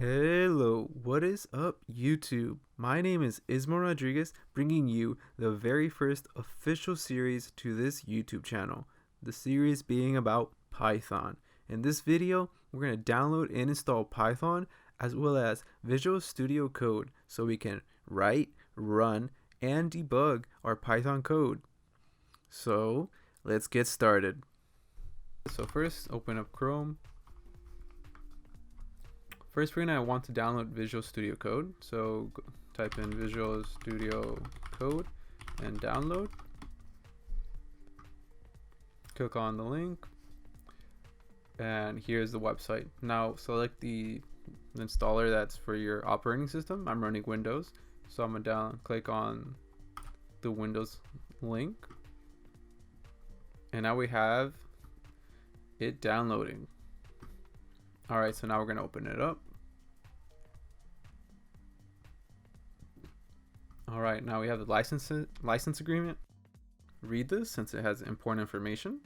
Hello, what is up, YouTube? My name is Ismo Rodriguez, bringing you the very first official series to this YouTube channel. The series being about Python. In this video, we're going to download and install Python as well as Visual Studio Code so we can write, run, and debug our Python code. So, let's get started. So first, open up Chrome. First, we're going to want to download Visual Studio Code. So type in Visual Studio Code and download. Click on the link. And here's the website. Now select the installer that's for your operating system. I'm running Windows. So I'm going to click on the Windows link. And now we have it downloading. Alright, so now we're going to open it up. Alright, now we have the license agreement. Read this since it has important information.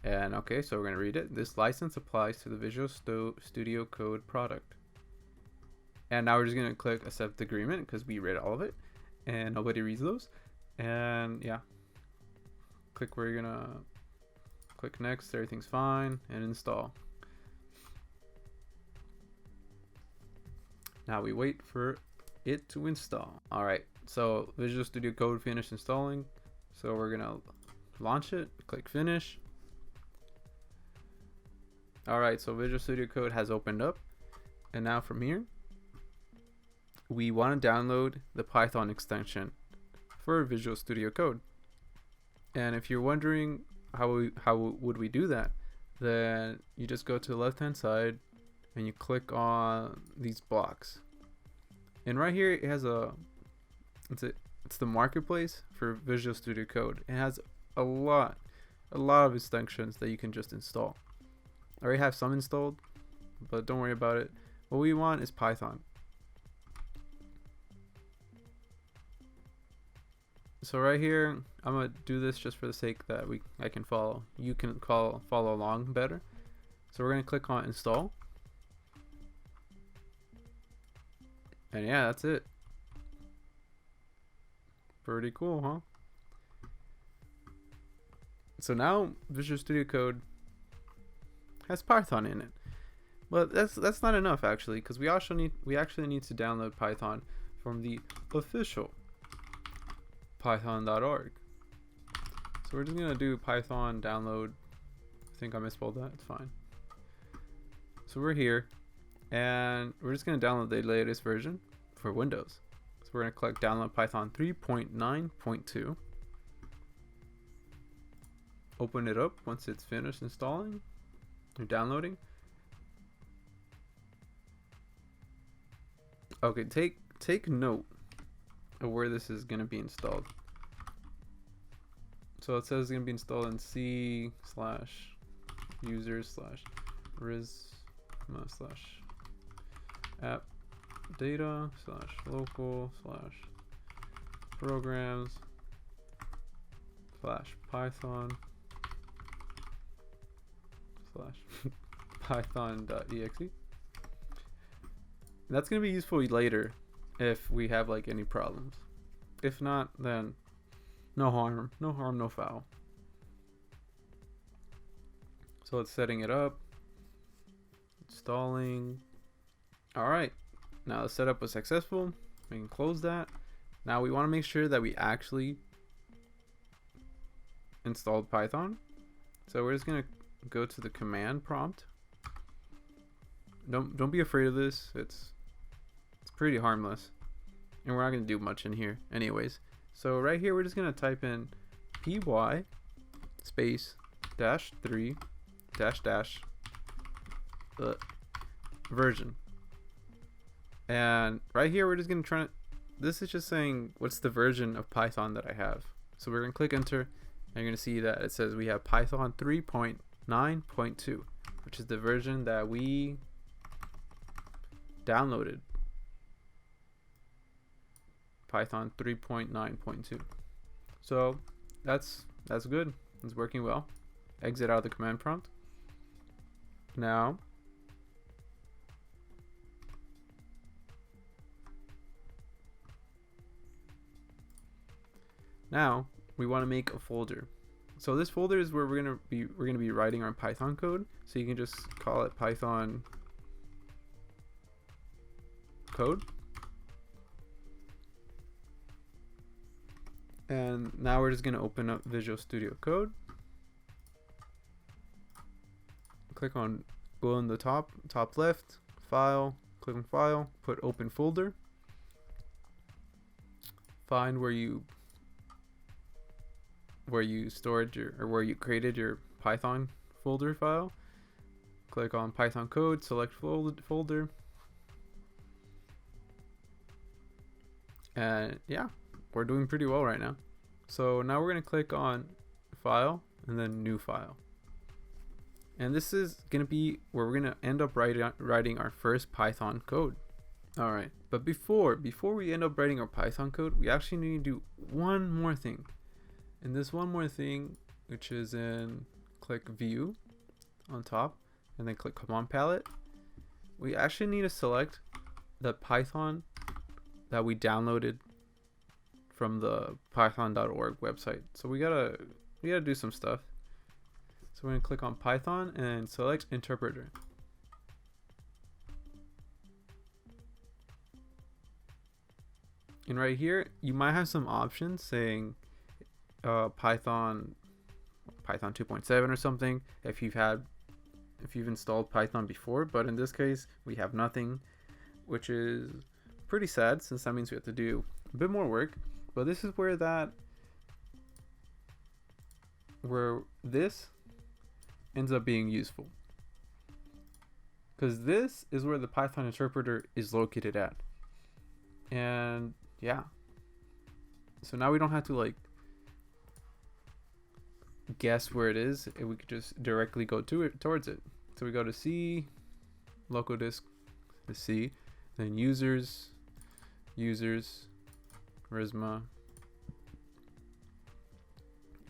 And okay, so we're going to read it. This license applies to the Visual Studio Code product. And now we're just going to click accept the agreement because we read all of it. And nobody reads those. And yeah. Click where you're going to click next. Everything's fine. And install. Now we wait for it to install. Alright, so Visual Studio Code finished installing. So we're gonna launch it, click finish. Alright, so Visual Studio Code has opened up. And now from here, we want to download the Python extension for Visual Studio Code. And if you're wondering how would we do that, then you just go to the left hand side and you click on these blocks, and right here it has it's the marketplace for Visual Studio Code. It has a lot of extensions that you can just install. I already have some installed, but don't worry about it. What we want is Python. So right here, I'm gonna do this just for the sake that I can follow. You can follow along better. So we're gonna click on install. And yeah, that's it. Pretty cool, huh? So now Visual Studio Code has Python in it. But that's not enough actually, because we actually need to download Python from the official python.org. So we're just gonna do Python download. I think I misspelled that, it's fine. So we're here. And we're just going to download the latest version for Windows. So we're going to click download Python 3.9.2. Open it up once it's finished installing or downloading. Okay, take note of where this is going to be installed. So it says it's going to be installed in C/users/risma/ app data /local /programs /python /python.exe. That's going to be useful later if we have like any problems. If not, then no harm no foul. So it's setting it up, installing. Alright, now the setup was successful. We can close that. Now we want to make sure that we actually installed Python. So we're just going to go to the command prompt. Don't be afraid of this. It's pretty harmless. And we're not going to do much in here anyways. So right here we're just going to type in py space -3 version. And right here we're just going to try. This is just saying what's the version of Python that I have. So we're going to click enter, and you're going to see that it says we have Python 3.9.2, which is the version that we downloaded. Python 3.9.2. So that's good. It's working well. Exit out of the command prompt. Now Now we want to make a folder. So this folder is where we're gonna be writing our Python code. So you can just call it Python code. And now we're just gonna open up Visual Studio Code. Click on, go in the top left, File, click on File, put Open Folder. Find where you stored your, or where you created your Python folder file. Click on Python code, select folder, and yeah, we're doing pretty well right now. So now we're gonna click on File and then New File, and this is gonna be where we're gonna end up writing our first Python code. All right, but before we end up writing our Python code, we actually need to do one more thing. And this one more thing, which is in, click View on top, and then click Command Palette. We actually need to select the Python that we downloaded from the python.org website. So we gotta do some stuff. So we're gonna click on Python and select Interpreter. And right here, you might have some options saying Python 2.7 or something if you've installed Python before, but in this case we have nothing, which is pretty sad since that means we have to do a bit more work. But this is where this ends up being useful, because this is where the Python interpreter is located at. And yeah, so now we don't have to like guess where it is, and we could just directly go towards it. So we go to C, local disk, the C, then users, Prisma,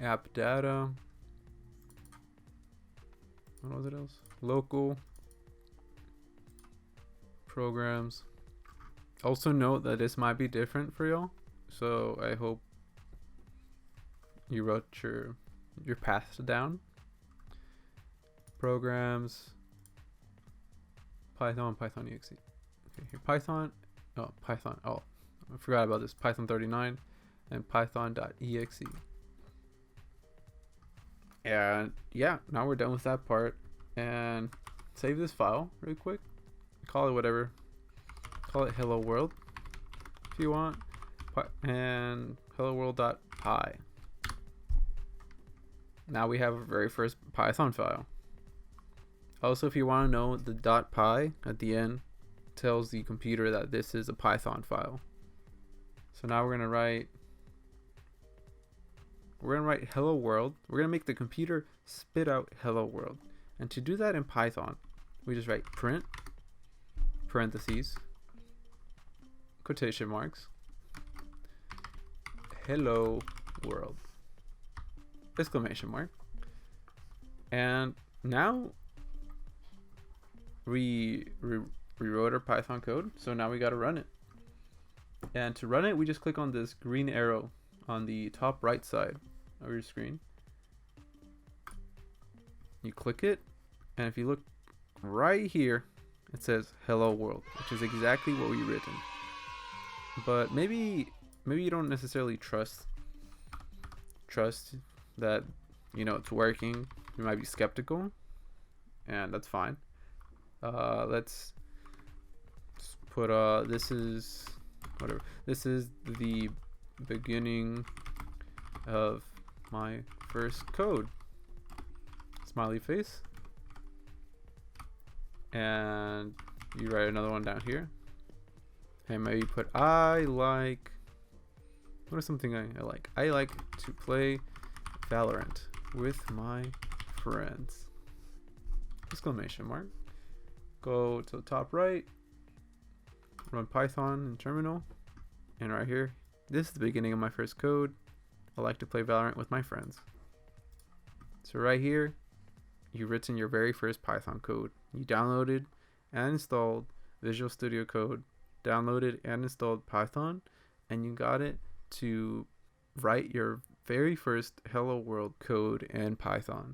app data, what was it else? Local, programs. Also note that this might be different for y'all, so I hope you wrote your paths down. Programs, Python exe. Okay, here Python, oh, I forgot about this, Python 39 and python.exe. And yeah, now we're done with that part, and save this file really quick, call it whatever, call it hello world if you want, and hello world.py. Now we have our very first Python file. Also, if you want to know, the .py at the end tells the computer that this is a Python file. So now we're gonna write hello world. We're gonna make the computer spit out hello world, and to do that in Python, we just write print parentheses quotation marks hello world exclamation mark. And now we rewrote our Python code, so now we got to run it. And to run it, we just click on this green arrow on the top right side of your screen. You click it, and if you look right here, it says hello world, which is exactly what we written. But maybe you don't necessarily trust that, you know, it's working. You might be skeptical, and that's fine. Let's put this is whatever. This is the beginning of my first code. Smiley face. And you write another one down here. And maybe put I like, what is something I like? I like to play Valorant with my friends. Exclamation mark. Go to the top right, run Python in terminal, and right here, this is the beginning of my first code. I like to play Valorant with my friends. So right here, you've written your very first Python code. You downloaded and installed Visual Studio Code, downloaded and installed Python, and you got it to write your very first Hello World code in Python.